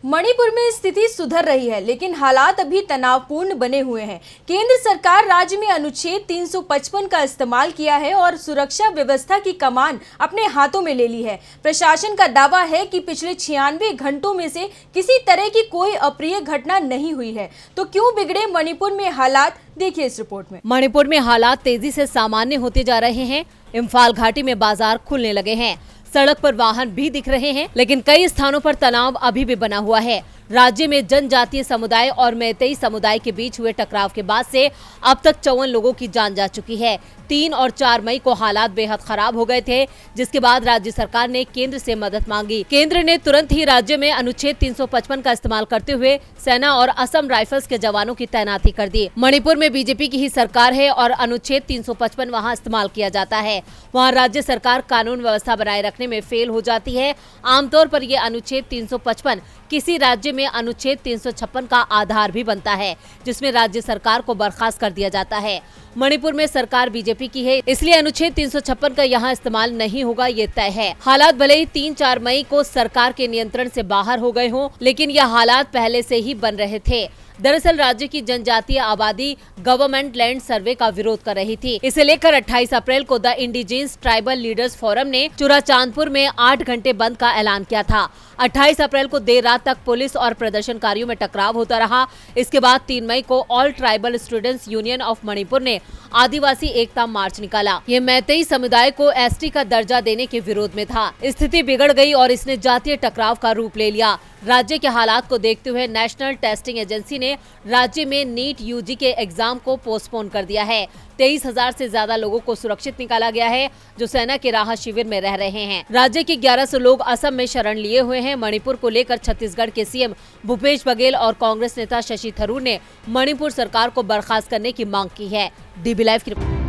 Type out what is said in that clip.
मणिपुर में स्थिति सुधर रही है, लेकिन हालात अभी तनावपूर्ण बने हुए हैं। केंद्र सरकार राज्य में अनुच्छेद 355 का इस्तेमाल किया है और सुरक्षा व्यवस्था की कमान अपने हाथों में ले ली है। प्रशासन का दावा है कि पिछले 96 घंटों में से किसी तरह की कोई अप्रिय घटना नहीं हुई है। तो क्यों बिगड़े मणिपुर में हालात, देखिए इस रिपोर्ट में। मणिपुर में हालात तेजी से सामान्य होते जा रहे हैं। इम्फाल घाटी में बाजार खुलने लगे हैं, सड़क पर वाहन भी दिख रहे हैं, लेकिन कई स्थानों पर तनाव अभी भी बना हुआ है। राज्य में जनजातीय समुदाय और मैतेई समुदाय के बीच हुए टकराव के बाद से अब तक 54 लोगों की जान जा चुकी है। 3 और 4 मई को हालात बेहद खराब हो गए थे, जिसके बाद राज्य सरकार ने केंद्र से मदद मांगी। केंद्र ने तुरंत ही राज्य में अनुच्छेद 355 का इस्तेमाल करते हुए सेना और असम राइफल्स के जवानों की तैनाती कर दी। मणिपुर में बीजेपी की ही सरकार है और अनुच्छेद 355 वहाँ इस्तेमाल किया जाता है। वहाँ राज्य सरकार कानून व्यवस्था बनाए रखने में फेल हो जाती है। आमतौर पर ये अनुच्छेद 355 किसी राज्य में अनुच्छेद 356 का आधार भी बनता है, जिसमें राज्य सरकार को बर्खास्त कर दिया जाता है। मणिपुर में सरकार बीजेपी की है, इसलिए अनुच्छेद 356 का यहाँ इस्तेमाल नहीं होगा, ये तय है। हालात भले ही 3-4 मई को सरकार के नियंत्रण से बाहर हो गए हों, लेकिन यह हालात पहले से ही बन रहे थे। दरअसल राज्य की जनजातीय आबादी गवर्नमेंट लैंड सर्वे का विरोध कर रही थी। इसे लेकर 28 अप्रैल को the indigenous tribal leaders forum ने चुराचांदपुर में 8 घंटे बंद का ऐलान किया था। 28 अप्रैल को देर रात तक पुलिस और प्रदर्शनकारियों में टकराव होता रहा। इसके बाद 3 मई को all tribal students union of Manipur ने आदिवासी एकता मार्च निकाला। ये मैतेई समुदाय को एसटी का दर्जा देने के विरोध में था। स्थिति बिगड़ गई और इसने जातीय टकराव का रूप ले लिया। राज्य के हालात को देखते हुए नेशनल टेस्टिंग एजेंसी ने राज्य में नीट यूजी के एग्जाम को पोस्टपोन कर दिया है। 23,000 से ज्यादा लोगों को सुरक्षित निकाला गया है, जो सेना के राहत शिविर में रह रहे हैं। राज्य के 1100 लोग असम में शरण लिए हुए हैं। मणिपुर को लेकर छत्तीसगढ़ के सीएम भूपेश बघेल और कांग्रेस नेता शशि थरूर ने मणिपुर सरकार को बर्खास्त करने की मांग की है। डीबी लाइव की